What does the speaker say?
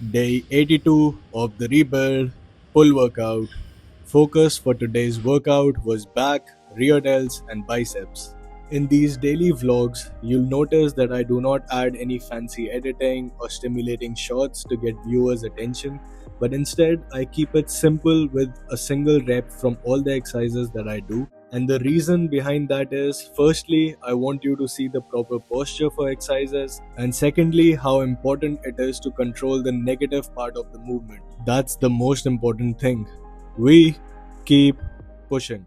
Day 82 of the rebuild pull workout. Focus for today's workout was back, rear delts, and biceps. In these daily vlogs, you'll notice that I do not add any fancy editing or stimulating shots to get viewers' attention, but instead I keep it simple with a single rep from all the exercises that I do. And the reason behind that is firstly, I want you to see the proper posture for exercises, and secondly, how important it is to control the negative part of the movement. That's the most important thing. We keep pushing.